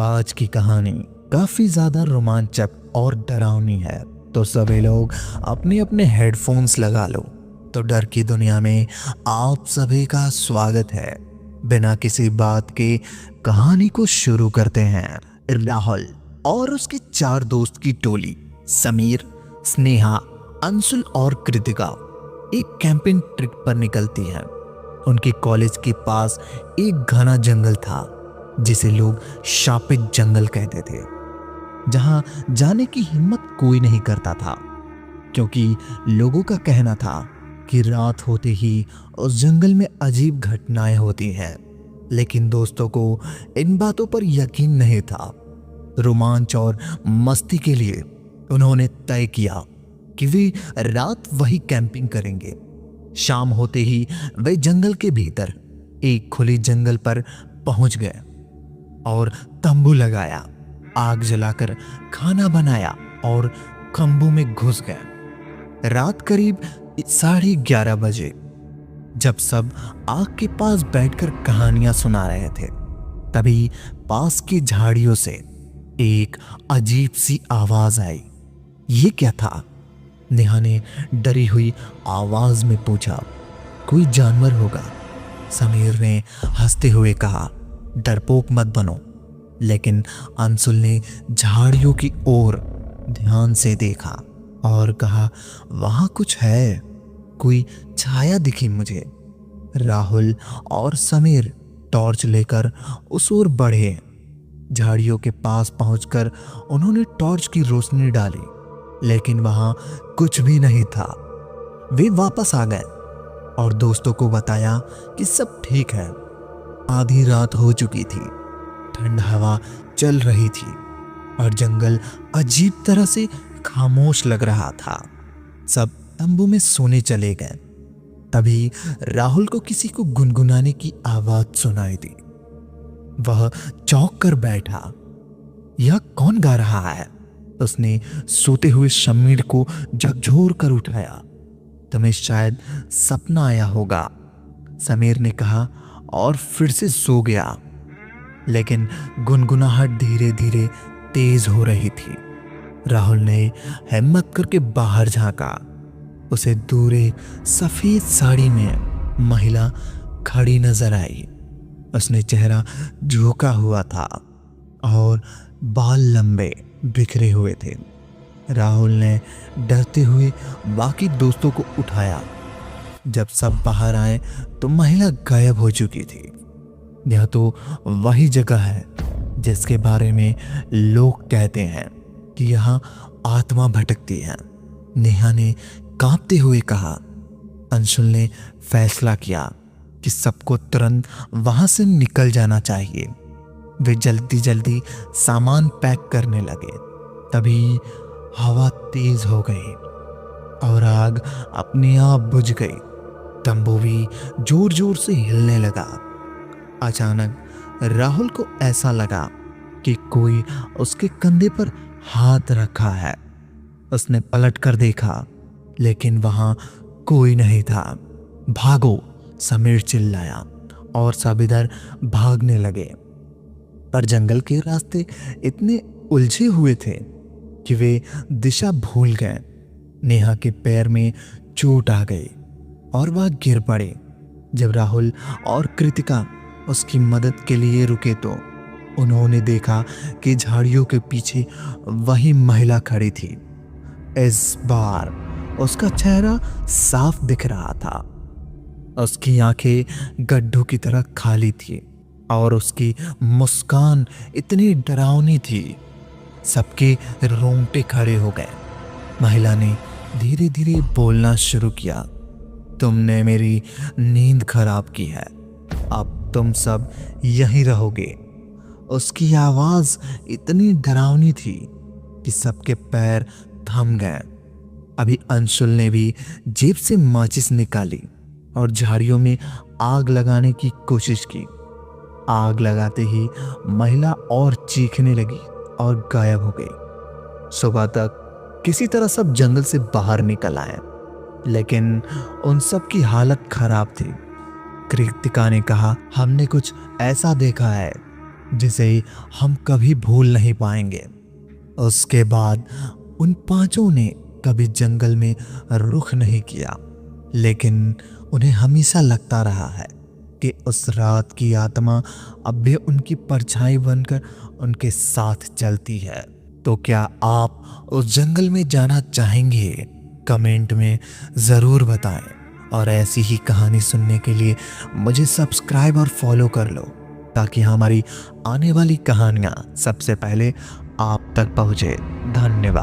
आज की कहानी काफी ज्यादा रोमांचक और डरावनी है, तो सभी लोग अपने अपने हेडफोन्स लगा लो। तो डर की दुनिया में आप सभी का स्वागत है। बिना किसी बात के कहानी को शुरू करते हैं। राहुल और उसके 4 दोस्त की टोली समीर, स्नेहा, अंशुल और कृतिका एक कैंपिंग ट्रिप पर निकलती है। उनके कॉलेज के पास एक घना जंगल था जिसे लोग शापित जंगल कहते थे, जहां जाने की हिम्मत कोई नहीं करता था, क्योंकि लोगों का कहना था कि रात होते ही उस जंगल में अजीब घटनाएं होती हैं। लेकिन दोस्तों को इन बातों पर यकीन नहीं था। रोमांच और मस्ती के लिए उन्होंने तय किया कि वे रात वही कैंपिंग करेंगे। शाम होते ही वे जंगल के भीतर एक खुली जंगल पर पहुंच गए और तंबू लगाया, आग जलाकर खाना बनाया और तंबू में घुस गए। रात करीब 11:30 बजे जब सब आग के पास बैठकर कहानियां सुना रहे थे, तभी पास की झाड़ियों से एक अजीब सी आवाज आई। ये क्या था? नेहा ने डरी हुई आवाज में पूछा। कोई जानवर होगा, समीर ने हंसते हुए कहा। डरपोक मत बनो। लेकिन अंशुल ने झाड़ियों की ओर ध्यान से देखा और कहा, वहां कुछ है, कोई छाया दिखी मुझे। राहुल और समीर टॉर्च लेकर उस ओर बढ़े। झाड़ियों के पास पहुंचकर उन्होंने टॉर्च की रोशनी डाली, लेकिन वहां कुछ भी नहीं था। वे वापस आ गए और दोस्तों को बताया कि सब ठीक है। आधी रात हो चुकी थी, ठंड हवा चल रही थी और जंगल अजीब तरह से खामोश लग रहा था। सब तंबू में सोने चले गए। तभी राहुल को किसी को गुनगुनाने की आवाज सुनाई दी। वह चौंक कर बैठा। यह कौन गा रहा है? उसने सोते हुए समीर को झकझोर कर उठाया। तुम्हें शायद सपना आया होगा, समीर ने कहा और फिर से सो गया। लेकिन गुनगुनाहट धीरे धीरे तेज हो रही थी। राहुल ने हिम्मत करके बाहर झांका। उसे दूर एक सफेद साड़ी में महिला खड़ी नजर आई। उसने चेहरा झुका हुआ था और बाल लंबे बिखरे हुए थे। राहुल ने डरते हुए बाकी दोस्तों को उठाया। जब सब बाहर आए तो महिला गायब हो चुकी थी। यह तो वही जगह है जिसके बारे में लोग कहते हैं कि यहाँ आत्मा भटकती है, नेहा ने कांपते हुए कहा। अंशुल ने फैसला किया कि सबको तुरंत वहां से निकल जाना चाहिए। वे जल्दी जल्दी सामान पैक करने लगे। तभी हवा तेज हो गई और आग अपने आप बुझ गई। तंबू भी जोर जोर से हिलने लगा। अचानक राहुल को ऐसा लगा कि कोई उसके कंधे पर हाथ रखा है। उसने पलट कर देखा, लेकिन वहां कोई नहीं था। भागो, समीर चिल्लाया और सब इधर भागने लगे। पर जंगल के रास्ते इतने उलझे हुए थे कि वे दिशा भूल गए। नेहा के पैर में चोट आ गई और वह गिर पड़े। जब राहुल और कृतिका उसकी मदद के लिए रुके तो उन्होंने देखा कि झाड़ियों के पीछे वही महिला खड़ी थी। इस बार उसका चेहरा साफ दिख रहा था। उसकी आंखें गड्ढों की तरह खाली थी और उसकी मुस्कान इतनी डरावनी थी, सबके रोंगटे खड़े हो गए। महिला ने धीरे धीरे बोलना शुरू किया। तुमने मेरी नींद खराब की है, अब तुम सब यहीं रहोगे। उसकी आवाज इतनी डरावनी थी कि सबके पैर थम गए। अभी अंशुल ने भी जेब से माचिस निकाली और झाड़ियों में आग लगाने की कोशिश की। आग लगाते ही महिला और चीखने लगी और गायब हो गई। सुबह तक किसी तरह सब जंगल से बाहर निकल आए, लेकिन उन सब की हालत खराब थी। कृतिका ने कहा, हमने कुछ ऐसा देखा है जिसे हम कभी भूल नहीं पाएंगे। उसके बाद उन पांचों ने कभी जंगल में रुख नहीं किया, लेकिन उन्हें हमेशा लगता रहा है कि उस रात की आत्मा अब भी उनकी परछाई बनकर उनके साथ चलती है। तो क्या आप उस जंगल में जाना चाहेंगे? कमेंट में ज़रूर बताएं। और ऐसी ही कहानी सुनने के लिए मुझे सब्सक्राइब और फॉलो कर लो, ताकि हमारी आने वाली कहानियाँ सबसे पहले आप तक पहुँचे। धन्यवाद।